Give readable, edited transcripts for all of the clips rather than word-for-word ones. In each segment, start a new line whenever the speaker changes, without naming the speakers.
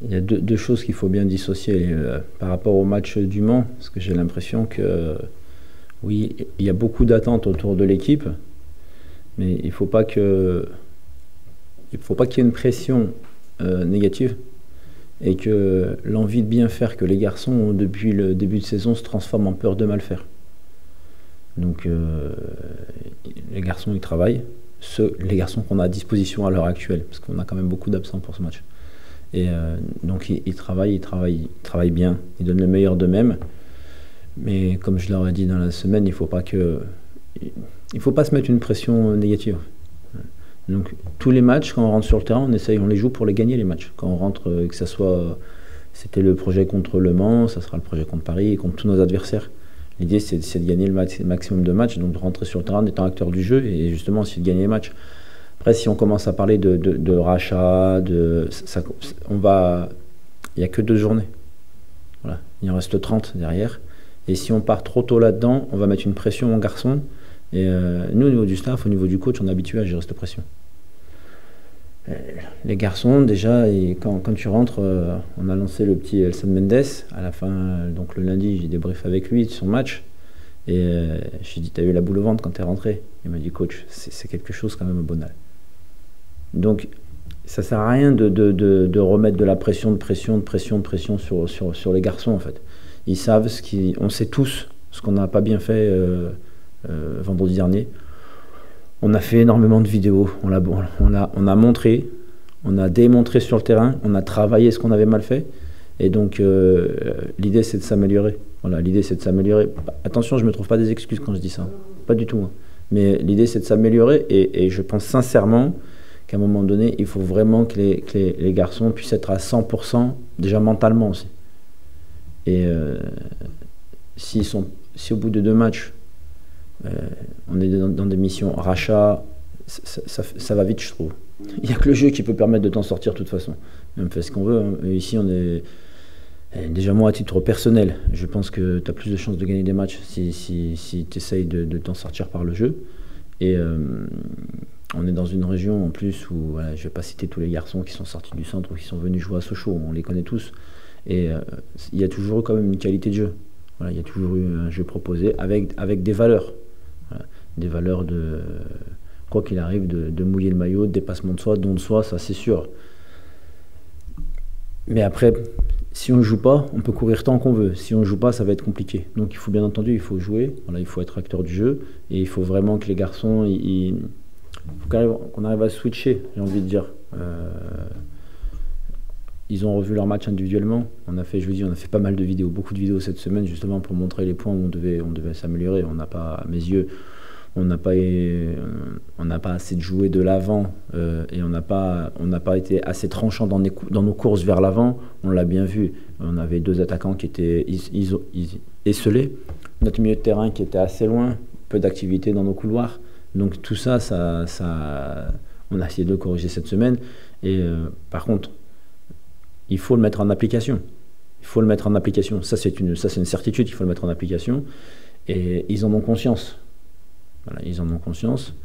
Il y a deux choses qu'il faut bien dissocier par rapport au match du Mans, parce que j'ai l'impression que, oui, il y a beaucoup d'attentes autour de l'équipe, mais il ne faut pas qu'il y ait une pression négative et que l'envie de bien faire que les garçons ont depuis le début de saison se transforme en peur de mal faire. Donc les garçons ils travaillent, les garçons qu'on a à disposition à l'heure actuelle, parce qu'on a quand même beaucoup d'absents pour ce match. Et donc ils travaillent bien, ils donnent le meilleur d'eux-mêmes. Mais comme je leur ai dit dans la semaine, il faut pas se mettre une pression négative. Donc tous les matchs, quand on rentre sur le terrain, on les joue pour les gagner les matchs. Quand on rentre, que ça soit, c'était le projet contre Le Mans, ça sera le projet contre Paris et contre tous nos adversaires. L'idée c'est de gagner le maximum de matchs, donc de rentrer sur le terrain en étant acteur du jeu et justement c'est de gagner les matchs. Après, si on commence à parler de rachat, il n'y a que 2 journées. Voilà. Il en reste 30 derrière. Et si on part trop tôt là-dedans, on va mettre une pression aux garçons. Et nous, au niveau du staff, au niveau du coach, on est habitué à gérer cette pression. Les garçons, déjà, quand tu rentres, on a lancé le petit Elson Mendes. À la fin, donc le lundi, j'ai débriefé avec lui de son match. Et je lui ai dit, t'as eu la boule au ventre quand t'es rentré? Il m'a dit, coach, c'est quelque chose quand même banal. Donc, ça sert à rien de remettre de la pression sur les garçons, en fait. Ils savent on sait tous ce qu'on n'a pas bien fait vendredi dernier. On a fait énormément de vidéos, on a montré, on a démontré sur le terrain, on a travaillé ce qu'on avait mal fait. Et donc, l'idée, c'est de s'améliorer. Voilà, l'idée, c'est de s'améliorer. Attention, je ne me trouve pas des excuses quand je dis ça. Pas du tout. Hein. Mais l'idée, c'est de s'améliorer. Et je pense sincèrement qu'à un moment donné, il faut vraiment que les garçons puissent être à 100%, déjà mentalement aussi. Et si au bout de 2 matchs, on est dans des missions rachat, ça va vite, je trouve. Il n'y a que le jeu qui peut permettre de t'en sortir de toute façon. On fait ce qu'on veut. Hein. Ici, on est... Déjà moi, à titre personnel, je pense que tu as plus de chances de gagner des matchs si tu essayes de t'en sortir par le jeu. Et on est dans une région en plus où, voilà, je ne vais pas citer tous les garçons qui sont sortis du centre ou qui sont venus jouer à Sochaux, on les connaît tous. Et il y a toujours eu quand même une qualité de jeu. Voilà, il y a toujours eu un jeu proposé avec des valeurs. Voilà, des valeurs de, quoi qu'il arrive, de mouiller le maillot, de dépassement de soi, don de soi, ça c'est sûr. Mais après, si on ne joue pas, on peut courir tant qu'on veut. Si on ne joue pas, ça va être compliqué. Donc il faut bien entendu, il faut jouer, voilà, il faut être acteur du jeu. Et il faut vraiment que les garçons, qu'on arrive à switcher, j'ai envie de dire. Ils ont revu leur match individuellement. On a fait pas mal de vidéos, beaucoup de vidéos cette semaine, justement pour montrer les points où on devait s'améliorer. On n'a pas, à mes yeux, on n'a pas assez de jouer de l'avant et on n'a pas été assez tranchant dans nos courses vers l'avant. On l'a bien vu. On avait 2 attaquants qui étaient esselés, notre milieu de terrain qui était assez loin, peu d'activité dans nos couloirs. Donc tout ça, on a essayé de le corriger cette semaine. Et par contre, il faut le mettre en application. Ça, c'est une certitude, il faut le mettre en application. Et ils en ont conscience. Voilà, ils en ont conscience.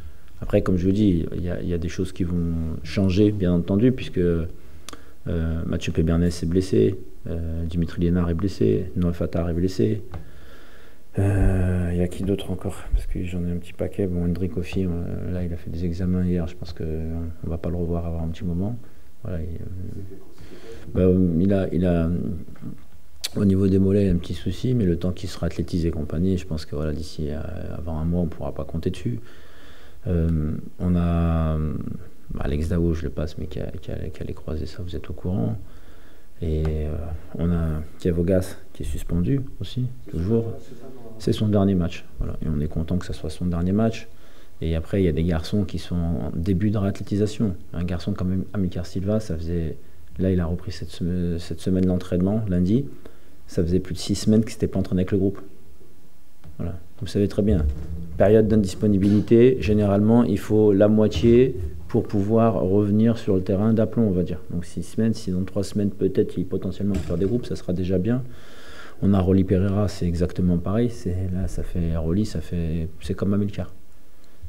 Après, comme je vous dis, il y a des choses qui vont changer, bien entendu, puisque Mathieu Pébernes est blessé, Dimitri Liénard est blessé, Noël Fattar est blessé. Il y a qui d'autre encore? Parce que j'en ai un petit paquet. Bon, Hendrik Kofi, là, il a fait des examens hier. Je pense qu'on ne va pas le revoir avant un petit moment. Voilà, il a au niveau des mollets, un petit souci, mais le temps qu'il sera athlétisé et compagnie, je pense que voilà, d'ici avant un mois, on ne pourra pas compter dessus. On a Alex Dao, je le passe, mais qui a les croisés, ça vous êtes au courant. Et on a Kevogas qui est suspendu aussi, toujours. C'est son dernier match. Voilà. Et on est content que ce soit son dernier match. Et après, il y a des garçons qui sont en début de réathlétisation. Un garçon comme Amilcar Silva, là, il a repris cette semaine d'entraînement, lundi. Ça faisait plus de 6 semaines qu'il ne s'était pas entraîné avec le groupe. Voilà. Vous savez très bien. Période d'indisponibilité, généralement, il faut la moitié pour pouvoir revenir sur le terrain d'aplomb, on va dire. Donc 6 semaines, sinon 3 semaines, peut-être, potentiellement faire des groupes, ça sera déjà bien. On a Rolly Pereira, c'est exactement pareil. Là, c'est comme Amilcar.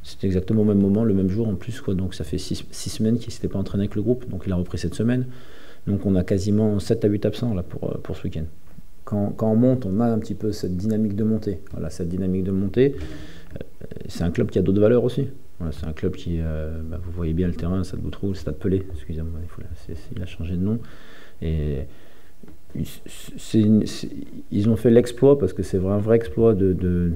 C'est exactement au même moment, le même jour en plus, quoi. Donc ça fait 6 semaines qu'il ne s'était pas entraîné avec le groupe, donc il a repris cette semaine. Donc on a quasiment 7 à 8 absents là, pour ce week-end. Quand on monte, on a un petit peu cette dynamique de montée. Voilà, cette dynamique de montée, c'est un club qui a d'autres valeurs aussi. Voilà, c'est un club qui, vous voyez bien le terrain, Stade Boutroux, Stade Pelé, excusez-moi, il a changé de nom. Et ils ont fait l'exploit, parce que c'est un vrai exploit de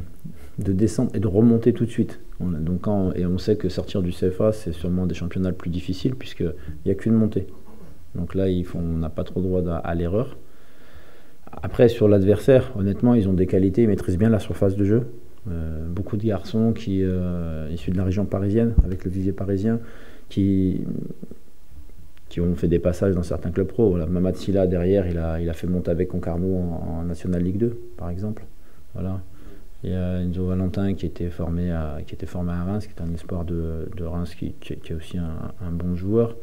descendre et de remonter tout de suite. Donc et on sait que sortir du CFA, c'est sûrement des championnats plus difficiles, puisqu'il n'y a qu'une montée. Donc là, on n'a pas trop droit à l'erreur. Après, sur l'adversaire, honnêtement, ils ont des qualités, ils maîtrisent bien la surface de jeu. Beaucoup de garçons issus de la région parisienne, avec le vivier parisien, qui ont fait des passages dans certains clubs pro. Voilà, Mamad Silla, derrière, il a fait monter avec Concarneau en National Ligue 2, par exemple. Voilà. Il y a Enzo Valentin qui était formé à Reims, qui est un espoir de Reims, qui est aussi un bon joueur.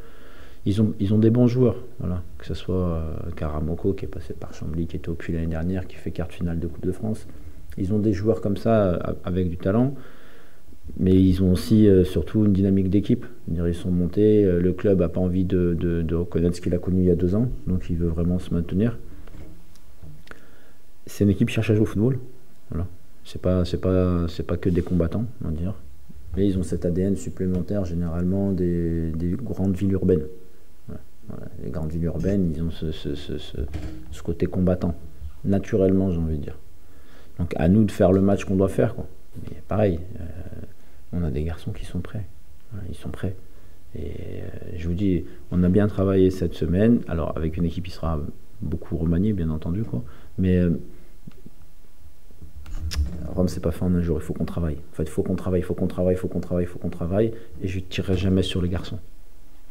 Ils ont des bons joueurs, voilà. Que ce soit Karamoko, qui est passé par Chambly, qui était au Puy l'année dernière, qui fait quart de finale de Coupe de France. Ils ont des joueurs comme ça, avec du talent, mais ils ont aussi surtout une dynamique d'équipe. Ils sont montés, le club n'a pas envie de reconnaître ce qu'il a connu il y a 2 ans, donc il veut vraiment se maintenir. C'est une équipe qui cherche à jouer au football, voilà. C'est pas que des combattants, on va dire. Mais ils ont cet ADN supplémentaire, généralement, des grandes villes urbaines. Voilà. Les grandes villes urbaines, ils ont ce côté combattant, naturellement, j'ai envie de dire. Donc à nous de faire le match qu'on doit faire, quoi. Mais pareil, on a des garçons qui sont prêts. Voilà, ils sont prêts. Et je vous dis, on a bien travaillé cette semaine, alors avec une équipe qui sera beaucoup remaniée, bien entendu, quoi. Mais Rome, c'est pas fait en un jour, il faut qu'on travaille. En fait, il faut qu'on travaille, et je ne tirerai jamais sur les garçons.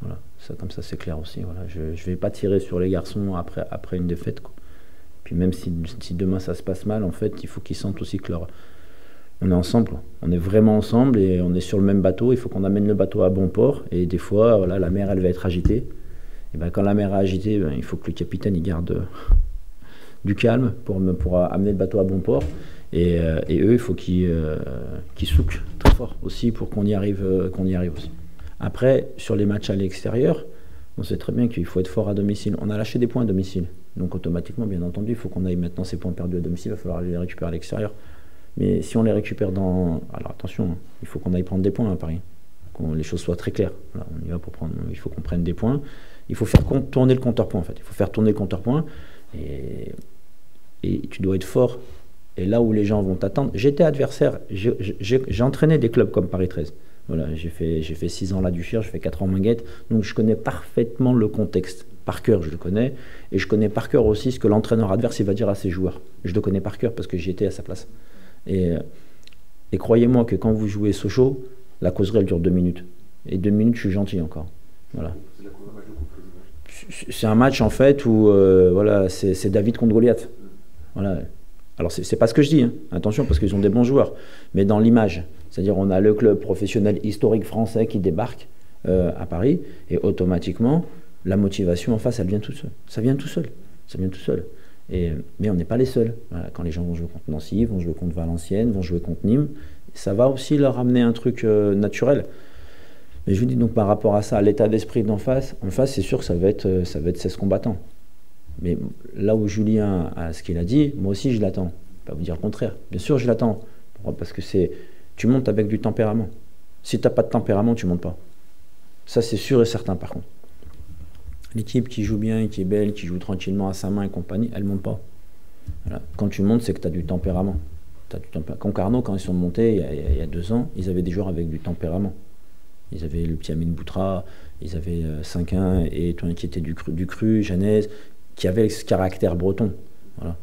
Voilà, comme ça c'est clair aussi. Voilà. Je ne vais pas tirer sur les garçons après une défaite, quoi. Puis même si demain ça se passe mal, en fait, il faut qu'ils sentent aussi que on est ensemble, quoi. On est vraiment ensemble et on est sur le même bateau. Il faut qu'on amène le bateau à bon port. Et des fois, voilà, la mer, elle va être agitée. Et ben, quand la mer est agitée, il faut que le capitaine il garde du calme pour amener le bateau à bon port. Et eux, il faut qu'ils souquent très fort aussi pour qu'on y arrive aussi. Après, sur les matchs à l'extérieur, on sait très bien qu'il faut être fort à domicile. On a lâché des points à domicile. Donc automatiquement, bien entendu, il faut qu'on aille maintenant ces points perdus à domicile, il va falloir les récupérer à l'extérieur. Mais si on les récupère alors attention, hein, il faut qu'on aille prendre des points à Paris. Que les choses soient très claires. Voilà, on y va il faut qu'on prenne des points. Il faut faire tourner le compteur-point, en fait. Il faut faire tourner le compteur-point. Et tu dois être fort. Et là où les gens vont t'attendre, j'étais adversaire, j'ai entraîné des clubs comme Paris 13. Voilà, j'ai fait 6 ans là du Cher, j'ai fait 4 ans Minguette, donc je connais parfaitement le contexte. Par cœur, je le connais, et je connais par cœur aussi ce que l'entraîneur adverse il va dire à ses joueurs. Je le connais par cœur parce que j'y étais à sa place. Et croyez-moi que quand vous jouez Sochaux, la causerie elle dure 2 minutes. Et 2 minutes, je suis gentil encore. Voilà. C'est un match en fait où voilà, c'est David contre Goliath. Voilà. Alors c'est pas ce que je dis, hein. Attention, parce qu'ils ont des bons joueurs, mais dans l'image, c'est-à-dire on a le club professionnel historique français qui débarque à Paris, et automatiquement la motivation en face, elle vient tout seul. Ça vient tout seul. Mais on n'est pas les seuls. Voilà, quand les gens vont jouer contre Nancy, vont jouer contre Valenciennes, vont jouer contre Nîmes, ça va aussi leur amener un truc naturel. Mais je vous dis donc par rapport à ça, à l'état d'esprit d'en face, c'est sûr que ça va être 16 combattants. Mais là où Julien a ce qu'il a dit, moi aussi je l'attends. Pas vous dire le contraire. Bien sûr je l'attends. Pourquoi ? Parce que tu montes avec du tempérament. Si tu n'as pas de tempérament, tu ne montes pas. Ça c'est sûr et certain par contre. L'équipe qui joue bien, qui est belle, qui joue tranquillement à sa main et compagnie, elle ne monte pas. Voilà. Quand tu montes, c'est que tu as du tempérament. Concarneau, quand ils sont montés il y a 2 ans, ils avaient des joueurs avec du tempérament. Ils avaient le petit Amine Boutra, ils avaient 5-1 et toi qui était du cru, Janez, qui avait ce caractère breton. Voilà.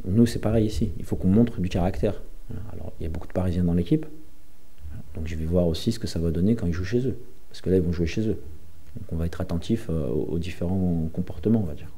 Nous, c'est pareil ici. Il faut qu'on montre du caractère. Voilà. Alors, il y a beaucoup de Parisiens dans l'équipe. Voilà. Donc, je vais voir aussi ce que ça va donner quand ils jouent chez eux. Parce que là, ils vont jouer chez eux. Donc, on va être attentif aux différents comportements, on va dire.